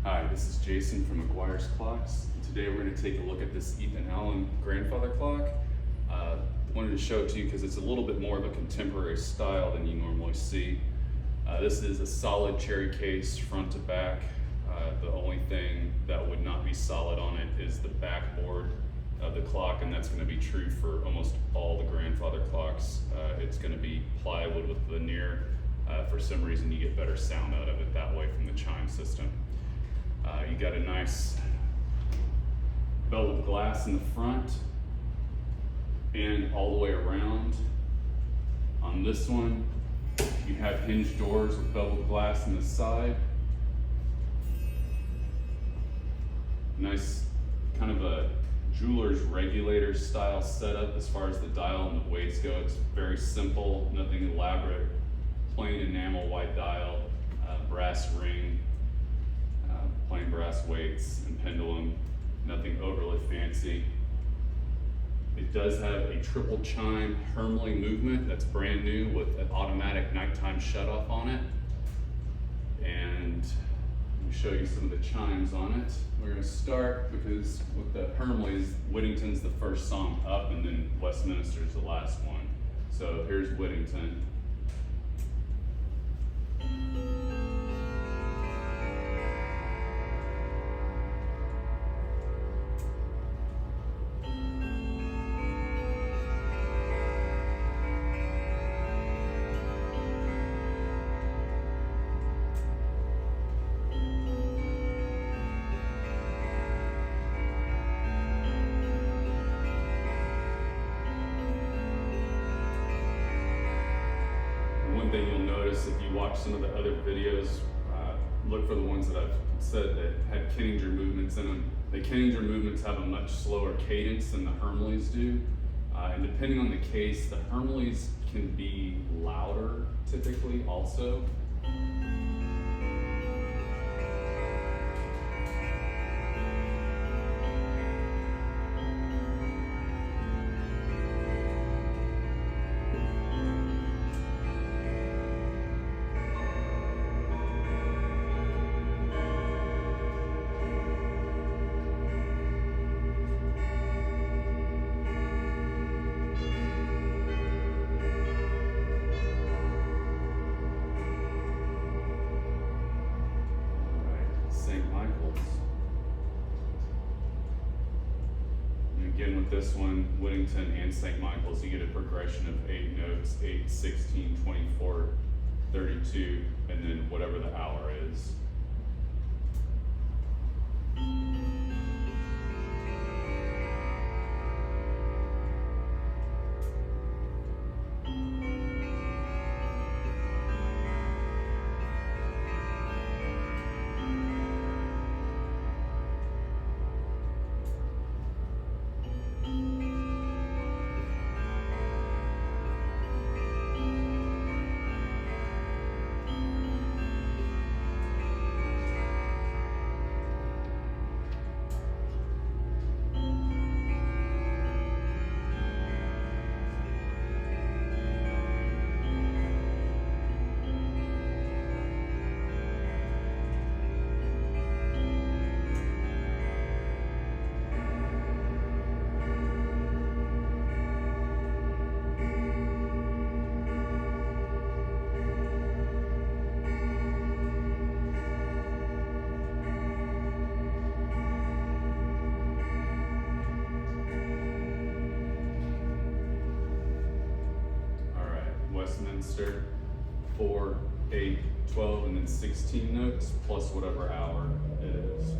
Hi, this is Jason from McGuire's Clocks. Today we're going to take a look at this Ethan Allen grandfather clock. Wanted to show it to you because it's a little bit more of a contemporary style than you normally see. This is a solid cherry case front to back. The only thing that would not be solid on it is the backboard of the clock, and that's going to be true for almost all the grandfather clocks. It's going to be plywood with veneer. For some reason you get better sound out of it that way from the chime system. You got a nice beveled glass in the front and all the way around. On this one, you have hinged doors with beveled glass in the side. Nice kind of a jeweler's regulator style setup as far as the dial and the weights go. It's very simple, nothing elaborate. Plain enamel white dial, brass ring, plain brass weights and pendulum, nothing overly fancy. It does have a triple chime Hermle movement that's brand new with an automatic nighttime shutoff on it. And let me show you some of the chimes on it. We're going to start because with the Hermle's, Whittington's the first song up and then Westminster's the last one. So here's Whittington. One thing you'll notice if you watch some of the other videos, look for the ones that I've said that had Kenninger movements in them. The Kenninger movements have a much slower cadence than the Hermles do. And depending on the case, the Hermles can be louder typically also. Again with this one, Whittington and St. Michael's, you get a progression of 8 notes, 8, 16, 24, 32, and then whatever the hour is. Westminster, 4, 8, 12, and then 16 notes plus whatever hour it is.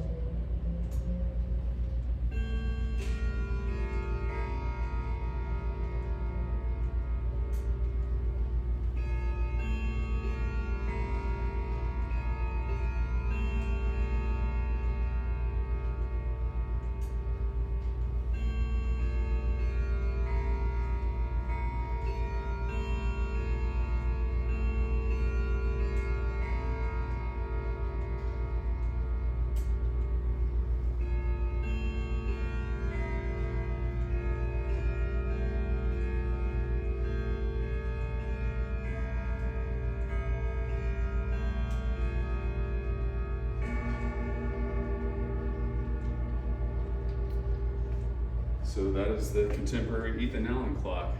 So that is the contemporary Ethan Allen clock.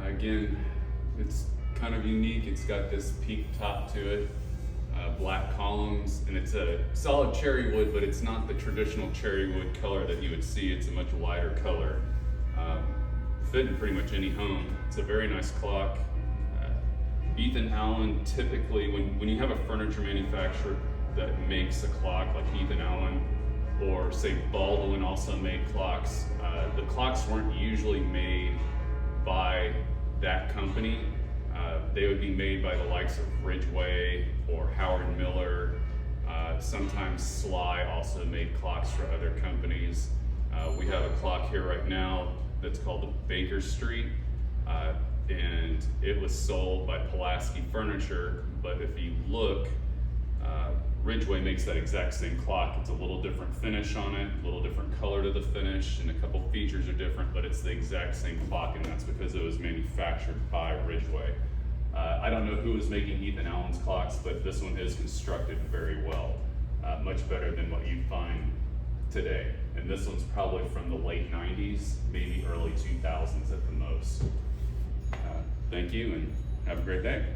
Again, it's kind of unique. It's got this peak top to it, black columns, and it's a solid cherry wood, but it's not the traditional cherry wood color that you would see. It's a much lighter color. Fit in pretty much any home. It's a very nice clock. Ethan Allen, typically, when you have a furniture manufacturer that makes a clock like Ethan Allen, or say Baldwin also made clocks, the clocks weren't usually made by that company. They would be made by the likes of Ridgway or Howard Miller. Sometimes Sly also made clocks for other companies. We have a clock here right now that's called the Baker Street, and it was sold by Pulaski Furniture, but if you look, Ridgway makes that exact same clock. It's a little different finish on it, a little different color to the finish, and a couple features are different, but it's the exact same clock, and that's because it was manufactured by Ridgway. I don't know who was making Ethan Allen's clocks, but this one is constructed very well, much better than what you'd find today. And this one's probably from the late 90s, maybe early 2000s at the most. Thank you, and have a great day.